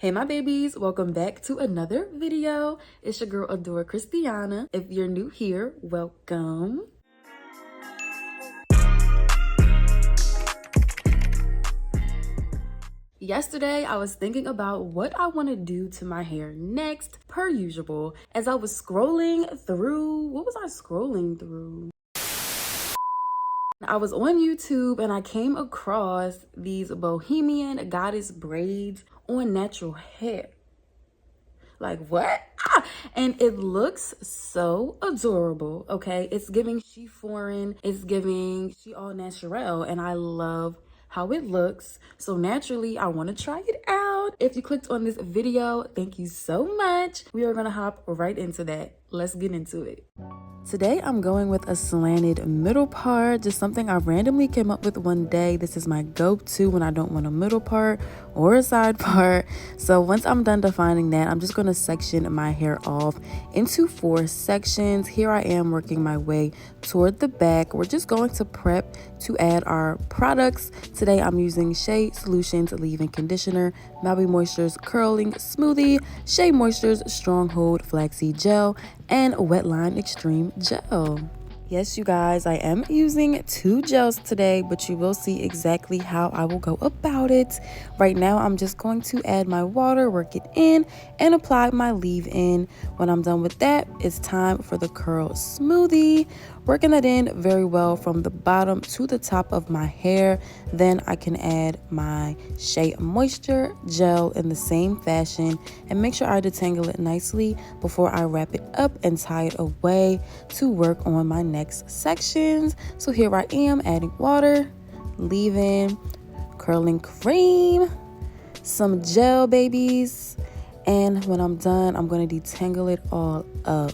Hey my babies, welcome back to another video. It's your girl adorekristiana. If you're new here, welcome. Yesterday, I was thinking about what I want to do to my hair next, per usual. As I was scrolling through, what was I scrolling through? I was on YouTube and I came across these Bohemian goddess braids on natural hair. Like what? And it looks so adorable. Okay, it's giving she foreign, it's giving she all natural, and I love how it looks. So naturally I want to try it out. If you clicked on this video, thank you so much. We are gonna hop right into that. Let's get into it. Today I'm going with a slanted middle part, just something I randomly came up with one day. This is my go-to when I don't want a middle part or a side part. So once I'm done defining that, I'm just going to section my hair off into 4 sections. Here I am working my way toward the back. We're just going to prep to add our products. Today I'm using Shea Solutions Leave-In Conditioner, Maui Moisturized Curling Smoothie, Shea Moisturized Stronghold Flaxseed Gel, and Wetline Xtreme Gel. Yes, you guys, I am using 2 gels today, but you will see exactly how I will go about it. Right now, I'm just going to add my water, work it in, and apply my leave-in. When I'm done with that, it's time for the curl smoothie. Working that in very well from the bottom to the top of my hair. Then I can add my Shea Moisture Gel in the same fashion and make sure I detangle it nicely before I wrap it up and tie it away to work on my next sections. So here I am adding water, leave-in, curling cream, some gel, babies. And when I'm done, I'm going to detangle it all up.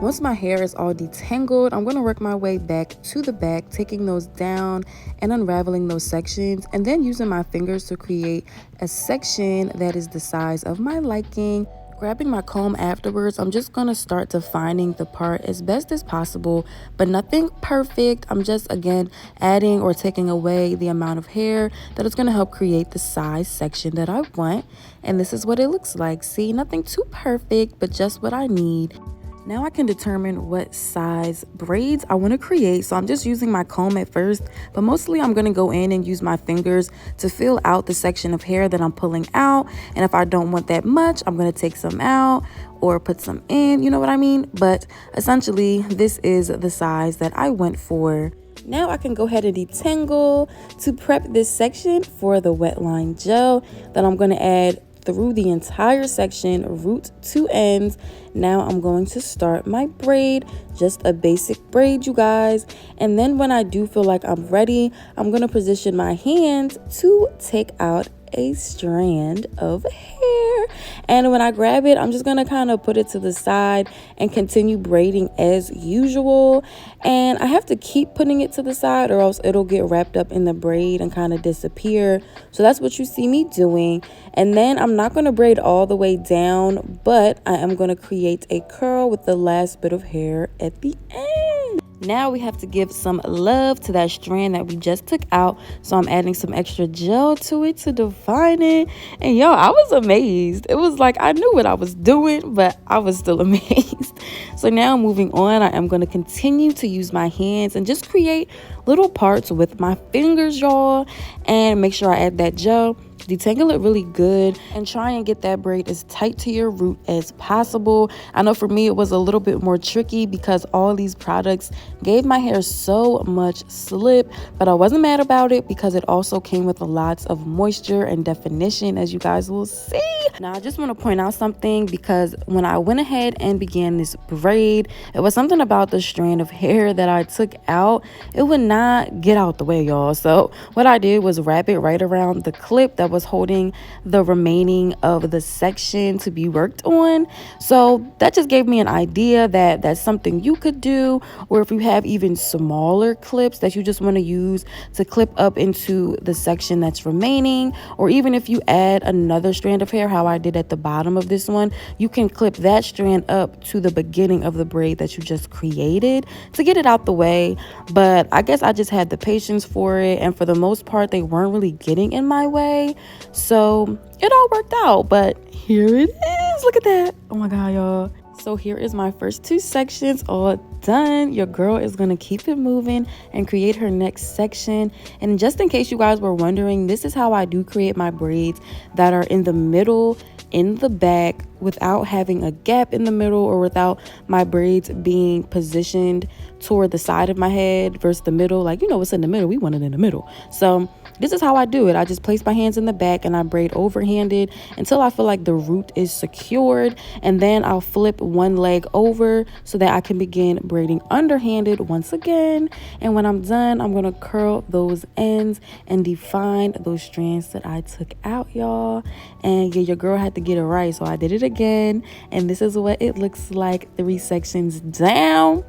Once my hair is all detangled, I'm going to work my way back to the back, taking those down and unraveling those sections, and then using my fingers to create a section that is the size of my liking. Grabbing my comb afterwards, I'm just going to start defining the part as best as possible, but nothing perfect. I'm just, again, adding or taking away the amount of hair that is going to help create the size section that I want. And this is what it looks like. See, nothing too perfect, but just what I need. Now I can determine what size braids I want to create. So I'm just using my comb at first, but mostly I'm going to go in and use my fingers to fill out the section of hair that I'm pulling out. And if I don't want that much, I'm going to take some out or put some in, you know what I mean? But essentially, this is the size that I went for. Now I can go ahead and detangle to prep this section for the Wetline gel that I'm going to add through the entire section, root to ends. Now I'm going to start my braid, just a basic braid, you guys. And then when I do feel like I'm ready, I'm going to position my hand to take out a strand of hair. And when I grab it, I'm just going to kind of put it to the side and continue braiding as usual. And I have to keep putting it to the side or else it'll get wrapped up in the braid and kind of disappear. So that's what you see me doing. And then I'm not going to braid all the way down, but I am going to create a curl with the last bit of hair at the end. Now we have to give some love to that strand that we just took out. So I'm adding some extra gel to it to define it. And yo, I was amazed. It was like I knew what I was doing, but I was still amazed. So now moving on, I am going to continue to use my hands and just create little parts with my fingers, y'all. And make sure I add that gel. Detangle it really good and try and get that braid as tight to your root as possible. I know for me it was a little bit more tricky because all these products gave my hair so much slip, but I wasn't mad about it because it also came with lots of moisture and definition, as you guys will see. Now I just want to point out something, because when I went ahead and began this braid, it was something about the strand of hair that I took out. It would not get out the way, y'all. So what I did was wrap it right around the clip that was holding the remaining of the section to be worked on. So that just gave me an idea that that's something you could do, or if you have even smaller clips that you just want to use to clip up into the section that's remaining, or even if you add another strand of hair, how I did at the bottom of this one, you can clip that strand up to the beginning of the braid that you just created to get it out the way. But I guess I just had the patience for it, and for the most part they weren't really getting in my way, so it all worked out. But here it is, look at that. Oh my god, y'all. So here is my first 2 sections all done. Your girl is gonna keep it moving and create her next section. And just in case you guys were wondering, this is how I do create my braids that are in the middle, in the back, without having a gap in the middle, or without my braids being positioned toward the side of my head versus the middle. Like, you know what's in the middle, we want it in the middle. So this is how I do it. I just place my hands in the back and I braid overhanded until I feel like the root is secured, and then I'll flip one leg over so that I can begin braiding underhanded once again. And when I'm done, I'm gonna curl those ends and define those strands that I took out, y'all. And yeah, your girl had to get it right, so I did it again, and this is what it looks like 3 sections down,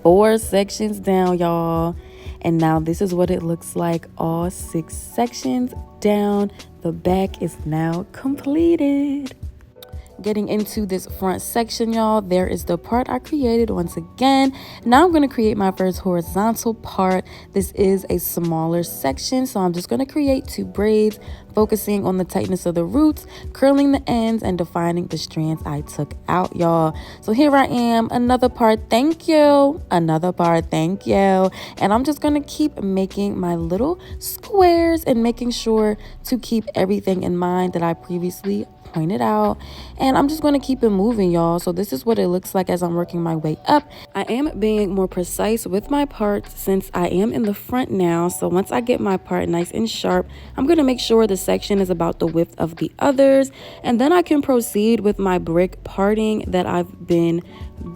4 sections down, y'all. And now this is what it looks like all 6 sections down. The back is now completed. Getting into this front section, y'all, there is the part I created once again. Now I'm going to create my first horizontal part. This is a smaller section, so I'm just going to create 2 braids, focusing on the tightness of the roots, curling the ends, and defining the strands I took out, y'all. So here I am, another part, thank you, another part, thank you. And I'm just going to keep making my little squares and making sure to keep everything in mind that I previously pointed out, and I'm just going to keep it moving, y'all. So this is what it looks like as I'm working my way up. I am being more precise with my parts since I am in the front now. So once I get my part nice and sharp, I'm going to make sure the section is about the width of the others, and then I can proceed with my brick parting that I've been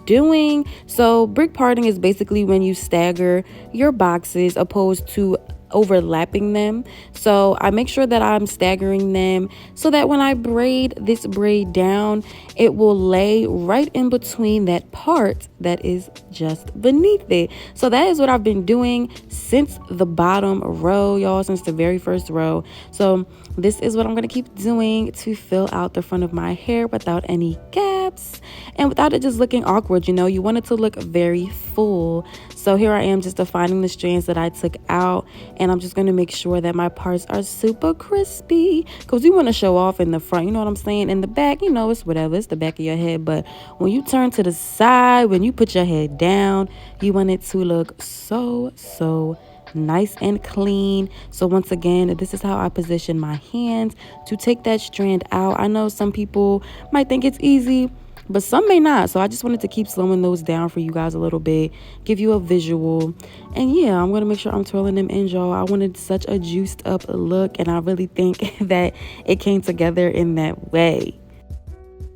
doing. So brick parting is basically when you stagger your boxes opposed to overlapping them. So I make sure that I'm staggering them so that when I braid this braid down, it will lay right in between that part that is just beneath it. So that is what I've been doing since the bottom row, y'all, since the very first row. So this is what I'm going to keep doing to fill out the front of my hair without any gaps and without it just looking awkward. You know, you want it to look very full. So here I am just defining the strands that I took out, and I'm just going to make sure that my parts are super crispy because you want to show off in the front, you know what I'm saying? In the back, you know, it's whatever, it's the back of your head, but when you turn to the side, when you put your head down, you want it to look so nice and clean. So once again, this is how I position my hands to take that strand out. I know some people might think it's easy, but some may not. So I just wanted to keep slowing those down for you guys a little bit, give you a visual. And yeah, I'm going to make sure I'm twirling them in, y'all. I wanted such a juiced up look, and I really think that it came together in that way.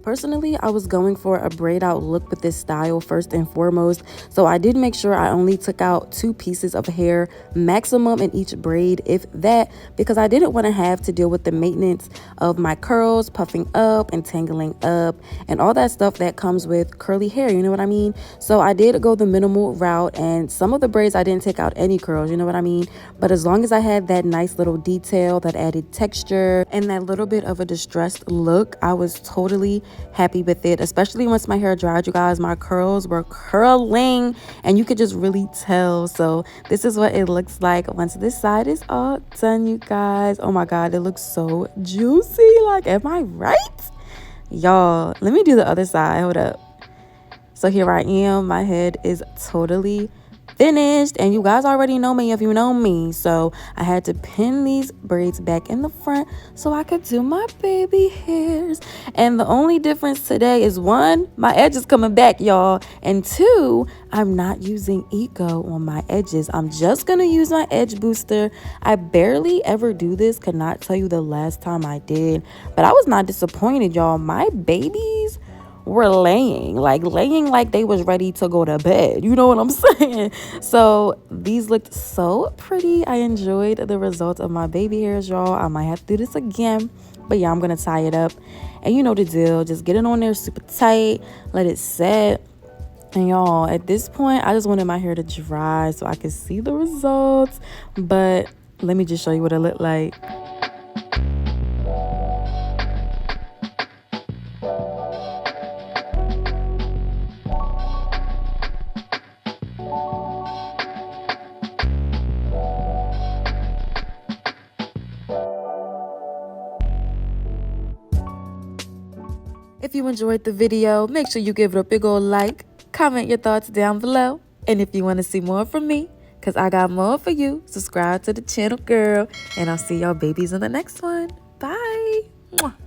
Personally, I was going for a braid out look with this style first and foremost, so I did make sure I only took out 2 pieces of hair maximum in each braid, if that, because I didn't want to have to deal with the maintenance of my curls puffing up and tangling up and all that stuff that comes with curly hair, you know what I mean? So I did go the minimal route, and some of the braids I didn't take out any curls, you know what I mean? But as long as I had that nice little detail, that added texture, and that little bit of a distressed look, I was totally happy with it. Especially once my hair dried, you guys, my curls were curling and you could just really tell. So this is what it looks like once this side is all done, you guys. Oh my god, it looks so juicy. Like, am I right, y'all? Let me do the other side. Hold up. So here I am, my head is totally finished, and you guys already know me if you know me. So I had to pin these braids back in the front so I could do my baby hairs. And the only difference today is 1, my edge is coming back, y'all, and 2, I'm not using Eco on my edges. I'm just gonna use my edge booster. I barely ever do this, could not tell you the last time I did, but I was not disappointed, y'all. My babies were laying like they was ready to go to bed, you know what I'm saying? So these looked so pretty. I enjoyed the results of my baby hairs, y'all. I might have to do this again, but yeah, I'm gonna tie it up, and you know the deal, just get it on there super tight, let it set. And y'all, at this point I just wanted my hair to dry so I could see the results, but let me just show you what it looked like. If you enjoyed the video, make sure you give it a big old like, comment your thoughts down below. And if you want to see more from me, because I got more for you, subscribe to the channel, girl. And I'll see y'all babies in the next one. Bye. Mwah.